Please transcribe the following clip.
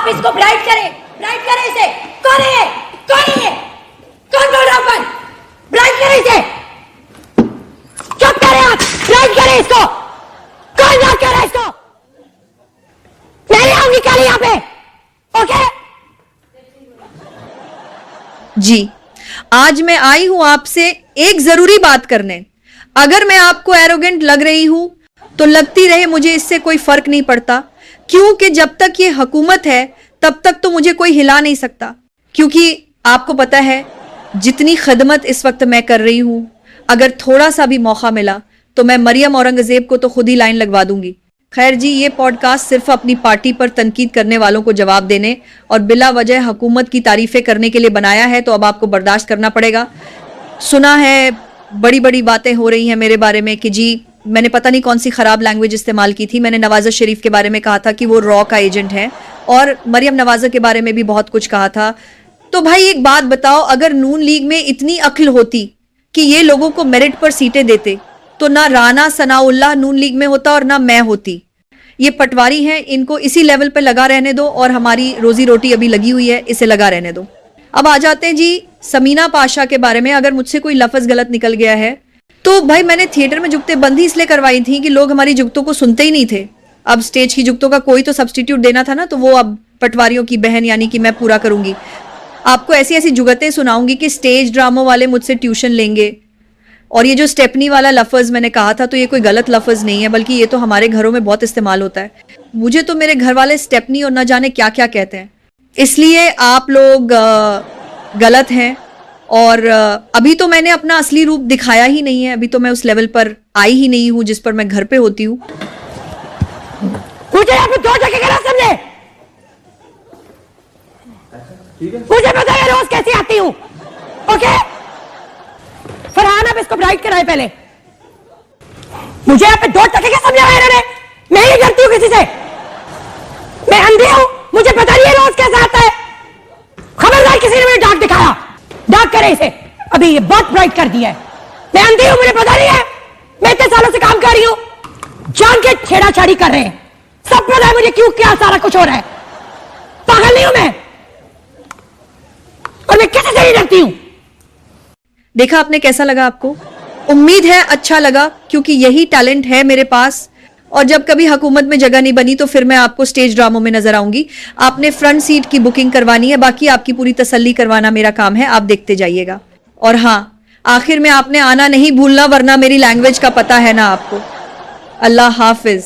इसको ब्राइट करे इसे। कौन है ये? कौन बोल रहा है? ब्राइट करे इसे। चुप करे आप, ब्राइट करे इसको। कौन ब्राइट करे इसको? नहीं आऊंगी कल यहाँ पे, ओके? जी, आज मैं आई हूं आपसे एक जरूरी बात करने। अगर मैं आपको एरोगेंट लग रही हूं तो लगती रहे, मुझे इससे कोई फर्क नहीं पड़ता, क्योंकि जब तक ये हुकूमत है तब तक तो मुझे कोई हिला नहीं सकता। क्योंकि आपको पता है जितनी खदमत इस वक्त मैं कर रही हूं, अगर थोड़ा सा भी मौका मिला तो मैं मरियम औरंगजेब को तो खुद ही लाइन लगवा दूंगी। खैर जी, ये पॉडकास्ट सिर्फ अपनी पार्टी पर तनकीद करने वालों को जवाब देने और बिला वजह हुकूमत की तारीफें करने के लिए बनाया है, तो अब आपको बर्दाश्त करना पड़ेगा। सुना है बड़ी बड़ी बातें हो रही हैं मेरे बारे में कि जी मैंने पता नहीं कौन सी खराब लैंग्वेज इस्तेमाल की थी। मैंने नवाज़ा शरीफ के बारे में कहा था कि वो रॉ का एजेंट है, और मरियम नवाज़ा के बारे में भी बहुत कुछ कहा था। तो भाई एक बात बताओ, अगर नून लीग में इतनी अक्ल होती कि ये लोगों को मेरिट पर सीटें देते, तो ना राना सनाउल्लाह नून लीग में होता और ना मैं होती। ये पटवारी हैं, इनको इसी लेवल पे लगा रहने दो, और हमारी रोजी रोटी अभी लगी हुई है, इसे लगा रहने दो। अब आ जाते हैं जी समीना पाशा के बारे में। अगर मुझसे कोई लफ्ज गलत निकल गया है तो भाई मैंने थिएटर में जुगतेबंदी इसलिए करवाई थी कि लोग हमारी जुगतों को सुनते ही नहीं थे। अब स्टेज की जुगतों का कोई तो सब्स्टिट्यूट देना था ना, तो वो अब पटवारियों की बहन यानी कि मैं पूरा करूंगी। आपको ऐसी ऐसी जुगतें सुनाऊंगी कि स्टेज ड्रामों वाले मुझसे ट्यूशन लेंगे। और ये जो स्टेपनी वाला लफ्ज मैंने कहा था, तो ये कोई गलत लफ्ज नहीं है, बल्कि ये तो हमारे घरों में बहुत इस्तेमाल होता है। मुझे तो मेरे घर वाले स्टेपनी और न जाने क्या क्या कहते हैं, इसलिए आप लोग गलत हैं। और अभी तो मैंने अपना असली रूप दिखाया ही नहीं है, अभी तो मैं उस लेवल पर आई ही नहीं हूं जिस पर मैं घर पे होती हूँ। मुझे यहाँ पे दो जगह गलत समझे। मुझे पता है रोज कैसी आती हूँ, ओके? फरहान अब इसको ब्राइट कराए पहले। मुझे यहाँ पे दो टके क्या समझा इन्होंने? मैं नहीं करती हूँ किसी से, मैं अंधी हूँ, मुझे पता नहीं है रोज कैसा आता है। खबरदार किसी ने मुझे डाक दिखाया, डाक करे इसे। अभी ये बहुत ब्राइट कर दिया है। मैं अंधी हूँ, मुझे पता नहीं है, मैं इतने सालों से काम कर रही हूँ। जान के छेड़ाछाड़ी कर रहे हैं, सब पता है मुझे क्यों क्या सारा कुछ हो रहा है। पागल नहीं हूं मैं, और मैं किसी से नहीं डरती हूँ। देखा आपने, कैसा लगा आपको? उम्मीद है अच्छा लगा, क्योंकि यही टैलेंट है मेरे पास। और जब कभी हुकूमत में जगह नहीं बनी तो फिर मैं आपको स्टेज ड्रामों में नजर आऊंगी। आपने फ्रंट सीट की बुकिंग करवानी है, बाकी आपकी पूरी तसल्ली करवाना मेरा काम है, आप देखते जाइएगा। और हाँ, आखिर में आपने आना नहीं भूलना, वरना मेरी लैंग्वेज का पता है ना आपको। अल्लाह हाफिज।